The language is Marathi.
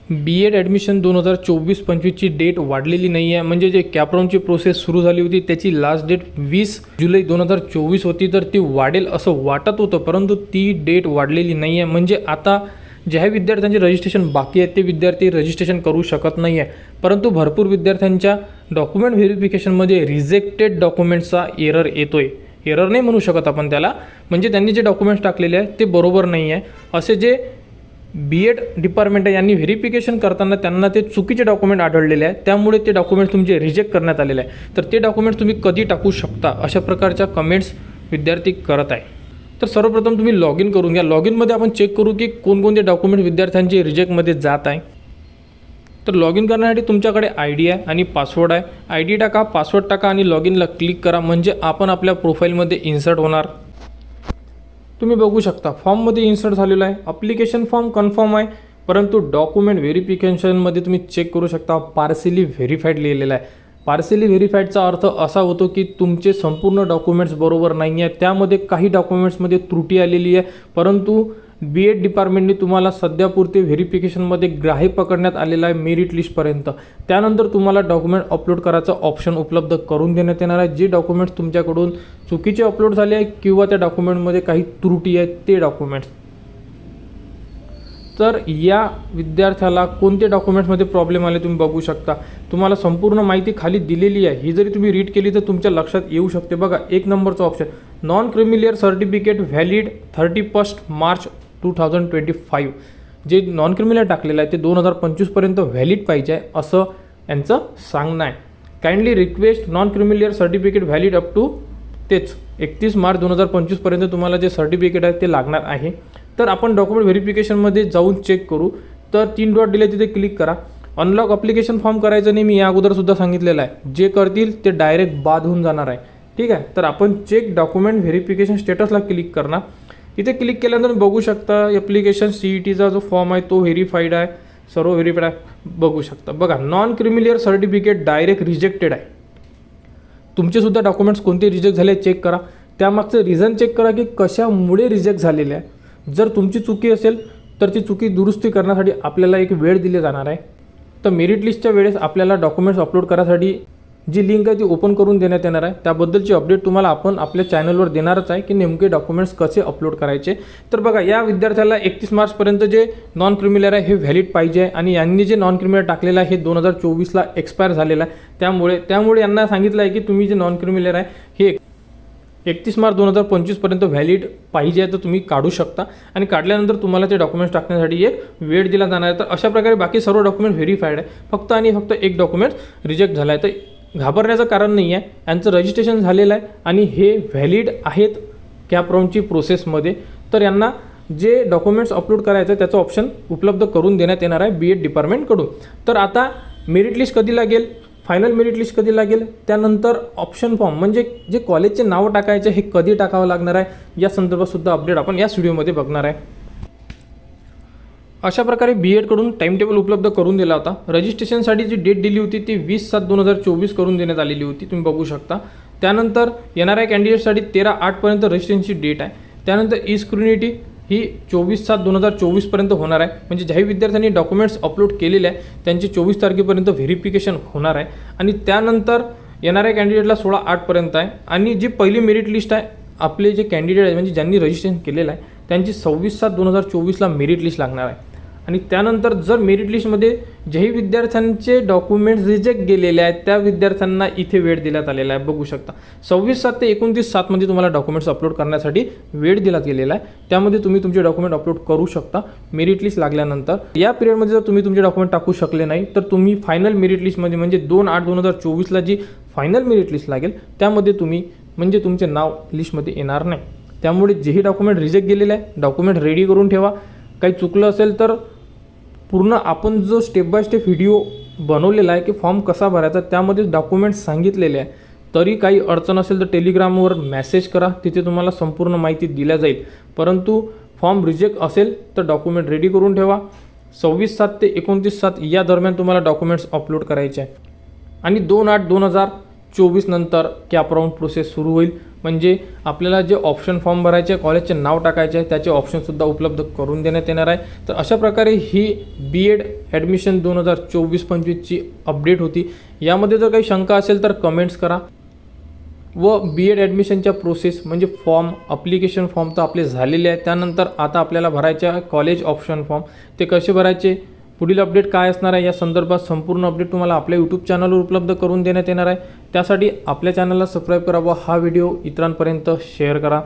B.Ed ॲडमिशन 2024-25ची डेट वाढलेली नाही आहे. म्हणजे जे कॅपराऊंडची प्रोसेस सुरू झाली होती त्याची लास्ट डेट 20 जुलै 2024 होती, तर ती वाढेल असं वाटत होतं, परंतु ती डेट वाढलेली नाही आहे. म्हणजे आता ज्या विद्यार्थ्यांचे रजिस्ट्रेशन बाकी आहे ते विद्यार्थी रजिस्ट्रेशन करू शकत नाही आहे. परंतु भरपूर विद्यार्थ्यांच्या डॉक्युमेंट व्हेरिफिकेशनमध्ये रिजेक्टेड डॉक्युमेंट्सचा एरर येतोय. एरर नाही म्हणू शकत आपण त्याला, म्हणजे त्यांनी जे डॉक्युमेंट्स टाकलेले आहे ते बरोबर नाही आहे. असे जे B.Ed डिपार्टमेंट आहे यांनी व्हेरिफिकेशन करताना त्यांना ते चुकीचे डॉक्युमेंट आढळलेले आहे, त्यामुळे ते डॉक्युमेंट्स तुमचे रिजेक्ट करण्यात आलेले आहे. तर ते डॉक्युमेंट्स तुम्ही कधी टाकू शकता अशा प्रकारच्या कमेंट्स विद्यार्थी करत आहे. तर सर्वप्रथम तुम्ही लॉग इन करून घ्या. लॉग इनमध्ये आपण चेक करू की कोणकोणते डॉक्युमेंट विद्यार्थ्यांचे रिजेक्टमध्ये जात आहे. तर लॉग इन करण्यासाठी तुमच्याकडे ID आहे आणि पासवर्ड आहे. ID टाका, पासवर्ड टाका आणि लॉग इनला क्लिक करा, म्हणजे आपण आपल्या प्रोफाईलमध्ये इन्सर्ट होणार. तुम्ही बघू शकता फॉर्ममध्ये इन्सर्ट झालेला आहे. ॲप्लिकेशन फॉर्म कन्फर्म आहे, परंतु डॉक्युमेंट व्हेरिफिकेशनमध्ये तुम्ही चेक करू शकता पार्सली व्हेरीफाईड लिहिलेला आहे. पार्सली व्हेरीफाईडचा अर्थ असा होतो की तुमचे संपूर्ण डॉक्युमेंट्स बरोबर नाही आहे, त्यामध्ये काही डॉक्युमेंट्समध्ये त्रुटी आलेली आहे, परंतु B.Ed डिपार्टमेंटने तुम्हाला सध्यापुरते व्हेरिफिकेशनमध्ये ग्राह्य पकडण्यात आलेला आहे मेरिट लिस्टपर्यंत. त्यानंतर तुम्हाला डॉक्युमेंट अपलोड करायचं ऑप्शन उपलब्ध करून देण्यात येणार आहे. जे डॉक्युमेंट्स तुमच्याकडून चुकीचे अपलोड झाले आहे किंवा त्या डॉक्युमेंटमध्ये काही त्रुटी आहेत ते डॉक्युमेंट्स. तर या विद्यार्थ्याला कोणते डॉक्युमेंट्समध्ये प्रॉब्लेम आले तुम्ही बघू शकता. तुम्हाला संपूर्ण माहिती खाली दिलेली आहे, ही जरी तुम्ही रीड केली तर तुमच्या लक्षात येऊ शकते. बघा, 1 नंबरचा option non creamy layer certificate valid 31 March 2025. जे नॉन क्रिमिलियर टाकलेलं आहे ते 2025पर्यंत व्हॅलिड पाहिजे असं यांचं सांगणं आहे. Kindly request non creamy layer certificate valid up to तेच 31 मार्च 2025पर्यंत तुम्हाला जे सर्टिफिकेट आहे ते लागणार आहे. तर आपण डॉक्युमेंट व्हेरिफिकेशनमध्ये जाऊन चेक करू. तर 3 डॉट दिले तिथे क्लिक करा. अनलॉक ॲप्लिकेशन फॉर्म करायचं नाही, मी या अगोदरसुद्धा सांगितलेलं आहे. जे करतील ते डायरेक्ट बाद होऊन जाणार आहे. ठीक आहे, तर आपण चेक डॉक्युमेंट व्हेरिफिकेशन स्टेटसला क्लिक करणार. इथे क्लिक केल्यानंतर बघू शकता ॲप्लिकेशन CETचा जो फॉर्म आहे तो व्हेरीफाईड आहे, सर्व व्हेरीफाईड आहे बघू शकता. बघा, non creamy layer certificate direct rejected आहे. तुमचेसुद्धा डॉक्युमेंट्स कोणते रिजेक्ट झाले चेक करा. त्यामागचं रिझन चेक करा की कशामुळे रिजेक्ट झालेले आहे. जर तुमची चुकी असेल तर ती चुकी दुरुस्ती करण्यासाठी आपल्याला एक वेळ दिली जाणार आहे. तर मेरिट लिस्टच्या वेळेस आपल्याला डॉक्युमेंट्स अपलोड करायसाठी जी लिंक आहे ती ओपन करून देण्यात येणार आहे. त्याबद्दलची अपडेट तुम्हाला आपण आपल्या चॅनलवर देणारच आहे की नेमके डॉक्युमेंट्स कसे अपलोड करायचे. तर बघा, या विद्यार्थ्याला 31 मार्चपर्यंत जे नॉन क्रिमिलियर आहे हे व्हॅलिड पाहिजे आहे आणि यांनी जे नॉन क्रिमिलियर टाकलेलं आहे हे 2024ला एक्सपायर झालेलं आहे. त्यामुळे यांना सांगितलं आहे की तुम्ही जे नॉन क्रिमिलियर आहे हे 31 मार्च 2025पर्यंत व्हॅलिड पाहिजे आहे, तर तुम्ही काढू शकता आणि काढल्यानंतर तुम्हाला ते डॉक्युमेंट्स टाकण्यासाठी एक वेळ दिला जाणार आहे. तर अशा प्रकारे बाकी सर्व डॉक्युमेंट व्हेरीफाईड आहे, फक्त आणि फक्त एक डॉक्युमेंट रिजेक्ट झाला आहे. तर घाबरण्याचं कारण नाही आहे, यांचं रजिस्ट्रेशन झालेलं आहे आणि हे व्हॅलिड आहेत कॅपराऊंडची प्रोसेसमध्ये. तर यांना जे डॉक्युमेंट्स अपलोड करायचं त्याचं ऑप्शन उपलब्ध करून देण्यात येणार आहे B.Ed डिपार्टमेंटकडून. तर आता मेरिट लिस्ट कधी लागेल, फायनल मेरिट लिस्ट कधी लागेल, त्यानंतर ऑप्शन फॉर्म म्हणजे जे कॉलेजचे नाव टाकायचे हे कधी टाकावं लागणार आहे, या संदर्भात सुद्धा अपडेट आपण या व्हिडिओमध्ये बघणार आहे. अशा प्रकारे B.Ed कडून टाइम टेबल उपलब्ध करून दिला होता. रजिस्ट्रेशनसाठी जी डेट दिली होती ती 20/7/2024 करून देण्यात आलेली होती, तुम्ही बघू शकता. त्यानंतर येणाऱ्या कॅन्डिडेटसाठी 13/8पर्यंत रजिस्ट्रेशनची डेट आहे. त्यानंतर ई स्क्रुनिटी ही 24/7/2024 पर्यंत होणार आहे. म्हणजे ज्याही विद्यार्थ्यांनी डॉक्युमेंट्स अपलोड केलेले आहे त्यांची 24 तारखेपर्यंत व्हेरिफिकेशन होणार आहे आणि त्यानंतर येणाऱ्या कॅन्डिडेटला 16/8पर्यंत आहे. आणि जी पहिली मेरिट लिस्ट आहे, आपले जे कॅन्डिडेट आहे म्हणजे ज्यांनी रजिस्ट्रेशन केलेलं आहे त्यांची 26/7/2024ला मेरिट लिस्ट लागणार आहे. आणि त्यानंतर जर मेरिट लिस्टमध्ये ज्याही विद्यार्थ्यांचे डॉक्युमेंट्स रिजेक्ट गेलेले आहेत त्या विद्यार्थ्यांना इथे वेळ देण्यात आलेला आहे, बघू शकता. 26/7 ते 29/7 मध्ये तुम्हाला डॉक्युमेंट्स अपलोड करण्यासाठी वेळ दिला गेलेला आहे. त्यामध्ये तुम्ही तुमचे डॉक्युमेंट अपलोड करू शकता मेरिट लिस्ट लागल्यानंतर. या पिरियडमध्ये जर तुम्ही तुमचे डॉक्युमेंट टाकू शकले नाही तर तुम्ही फायनल मेरिट लिस्टमध्ये म्हणजे 2/8/2024ला जी फायनल मेरिट लिस्ट लागेल त्यामध्ये तुम्ही म्हणजे तुमचे नाव लिस्टमध्ये येणार नाही. त्यामुळे जेही डॉक्युमेंट रिजेक्ट गेलेले आहे डॉक्युमेंट रेडी करून ठेवा. काही चुकलं असेल तर पूर्ण आपण जो स्टेप बाय स्टेप व्हिडिओ बनवलेला आहे की फॉर्म कसा भरायचा त्यामध्ये डॉक्युमेंट्स सांगितलेले आहे. तरी काही अडचण असेल तर टेलिग्रामवर मेसेज करा, तिथे तुम्हाला संपूर्ण माहिती दिल्या जाईल. परंतु फॉर्म रिजेक्ट असेल तर डॉक्युमेंट रेडी करून ठेवा. 26/7 ते 29/7 या दरम्यान तुम्हाला डॉक्युमेंट्स अपलोड करायचे आहे. आणि 2/8/2024 24 नंतर कॅपराऊंड प्रोसेस सुरू होईल. म्हणजे आपल्याला जे ऑप्शन फॉर्म भरायचे, कॉलेजचे नाव टाकायचे आहे, त्याचे ऑप्शनसुद्धा उपलब्ध करून देण्यात येणार आहे. तर अशा प्रकारे ही B.Ed ॲडमिशन 2024-25ची अपडेट होती. यामध्ये जर काही शंका असेल तर कमेंट्स करा. व B.Ed ॲडमिशनच्या प्रोसेस म्हणजे फॉर्म, अप्लिकेशन फॉर्म तर आपले झालेले आहे. त्यानंतर आता आपल्याला भरायचे आहे कॉलेज ऑप्शन फॉर्म. ते कसे भरायचे, पुढील अपडेट काय असणार आहे, या संदर्भात संपूर्ण अपडेट तुम्हाला आपल्या यूट्यूब चॅनलवर उपलब्ध करून देण्यात येणार आहे. त्यासाठी आपल्या चॅनलला सबस्क्राईब करा व हा व्हिडिओ इतरांपर्यंत शेअर करा.